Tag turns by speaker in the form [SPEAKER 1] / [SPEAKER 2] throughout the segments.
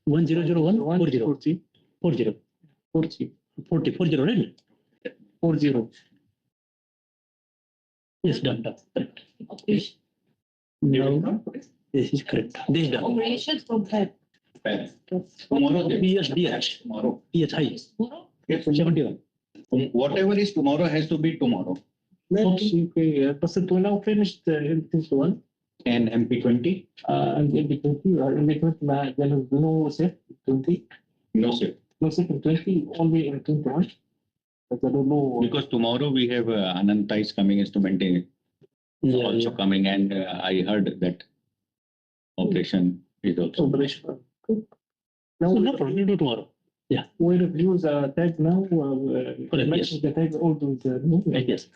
[SPEAKER 1] 1001 40 40 40 40 right?
[SPEAKER 2] 40.
[SPEAKER 1] Yes, done. Correct. Now this is correct. This is done.
[SPEAKER 3] Operations from head.
[SPEAKER 4] Tomorrow,
[SPEAKER 1] DH.
[SPEAKER 4] tomorrow.
[SPEAKER 1] DH high. 71.
[SPEAKER 4] Whatever is tomorrow has to be tomorrow.
[SPEAKER 2] Okay, but we now finished this one.
[SPEAKER 4] And MP20,
[SPEAKER 2] And MP20, MP20, there is no set 20,
[SPEAKER 4] no sir.
[SPEAKER 2] no set in 20, only in 21. But I don't know.
[SPEAKER 4] Because tomorrow we have Ananta is coming as to maintain
[SPEAKER 1] Yeah,
[SPEAKER 4] also
[SPEAKER 1] yeah.
[SPEAKER 4] coming, and I heard that operation is also.
[SPEAKER 2] Operation.
[SPEAKER 1] So no problem. We'll do tomorrow.
[SPEAKER 2] We review the tag now.
[SPEAKER 1] Correct,
[SPEAKER 2] Match
[SPEAKER 1] yes.
[SPEAKER 2] the tag all those.
[SPEAKER 1] Right, yes.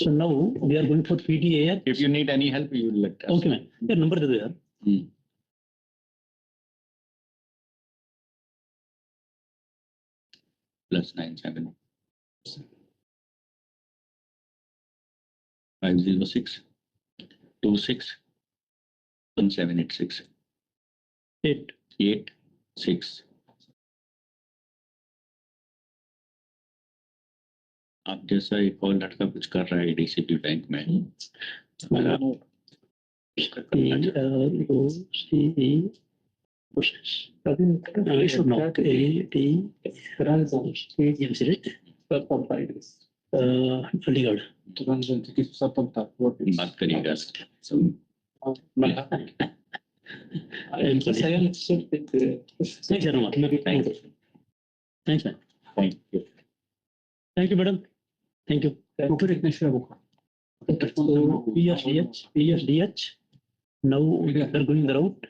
[SPEAKER 1] So now we are going for PDAR.
[SPEAKER 4] If you need any help, you will let us.
[SPEAKER 1] Okay, man. Your number is there.
[SPEAKER 4] +97 506 26 1786
[SPEAKER 1] 8.
[SPEAKER 4] 86. आप जैसा एक और लड़का कुछ कर रहा है DCP bank में
[SPEAKER 1] PROCE process. I should not. AD. Yes, right? Aligarh.
[SPEAKER 4] बात करिएगा
[SPEAKER 1] Thanks, Aruma. Thanks, man.
[SPEAKER 4] Thank you
[SPEAKER 1] Thank you, madam. Thank you. So PSDH. Now they're going the route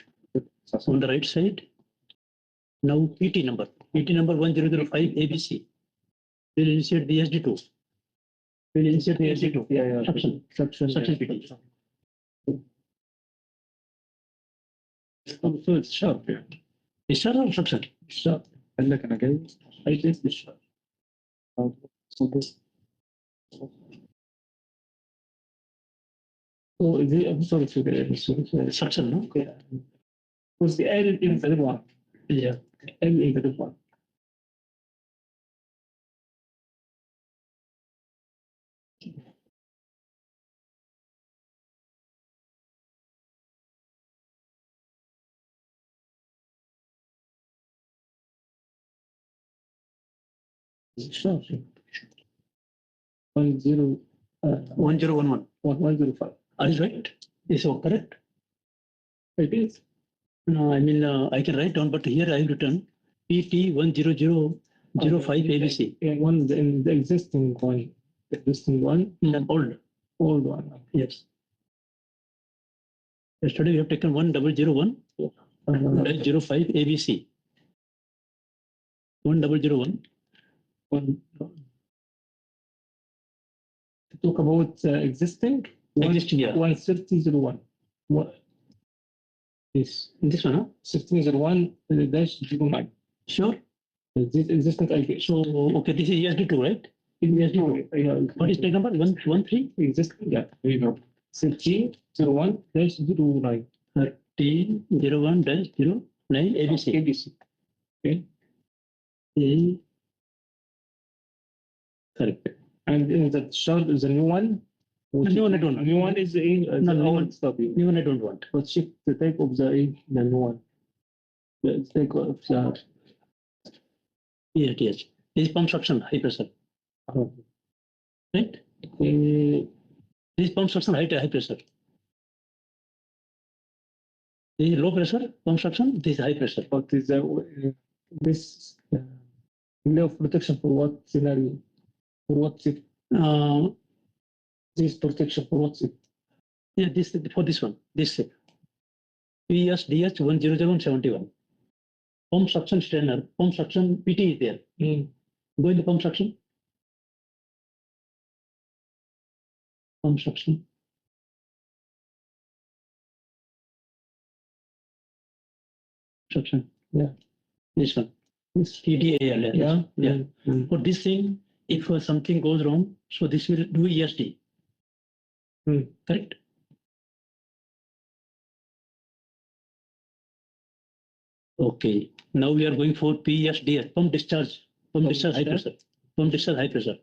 [SPEAKER 1] on the right side. Now PT number 1005 ABC. We'll initiate the SD2. We'll initiate the SD2.
[SPEAKER 2] Yeah.
[SPEAKER 1] Suction PT. So it's sharp. It's sharp or suction?
[SPEAKER 2] Sharp. قال لك انا جاي عايز بالشهر. So I'm sorry for the
[SPEAKER 1] Suction, no?
[SPEAKER 2] was the L in the one.
[SPEAKER 1] Yeah.
[SPEAKER 2] L in the one. Sure. 10
[SPEAKER 1] 1011.
[SPEAKER 2] 1105.
[SPEAKER 1] Are you right? Is so correct?
[SPEAKER 2] It is.
[SPEAKER 1] No, I mean, I can write down, but here I have written PT 10005 ABC.
[SPEAKER 2] Yeah, one in the existing one. The existing one. Old one.
[SPEAKER 1] Yes. Yesterday we have taken 1001 05 ABC. 1001.
[SPEAKER 2] Talk about existing.
[SPEAKER 1] Existing, yeah.
[SPEAKER 2] 13001. What?
[SPEAKER 1] This one, huh?
[SPEAKER 2] 1601-09.
[SPEAKER 1] Sure.
[SPEAKER 2] This existing IP.
[SPEAKER 1] So, okay, this is ESD2, right? ESD2. What is tag number? 113?
[SPEAKER 2] Existing, yeah. There you go. 1301-09.
[SPEAKER 1] 1301-09 ABC.
[SPEAKER 2] ABC. Okay.
[SPEAKER 1] Correct.
[SPEAKER 2] And in the shard is a new one.
[SPEAKER 1] The new one I don't want.
[SPEAKER 2] New one is the
[SPEAKER 1] new
[SPEAKER 2] old stuff.
[SPEAKER 1] New one I don't want.
[SPEAKER 2] Let's check the type of the new one. The type of the.
[SPEAKER 1] Yes. This is pump suction, high pressure. Right? This is pump suction, high pressure. This is low pressure, pump suction, this is high pressure.
[SPEAKER 2] What is this layer of protection for what scenario? For what it? This protection for what it?
[SPEAKER 1] Yeah, this for this one. This PSDH 10071. Pump suction strainer, pump suction PT is there. Go in the pump suction. Pump suction. Suction.
[SPEAKER 2] Yeah.
[SPEAKER 1] This one. This PDAL. Yeah. For this thing, if something goes wrong, so this will do ESD. Correct? Okay, now we are going for PSDH, pump discharge high pressure, pump discharge high pressure.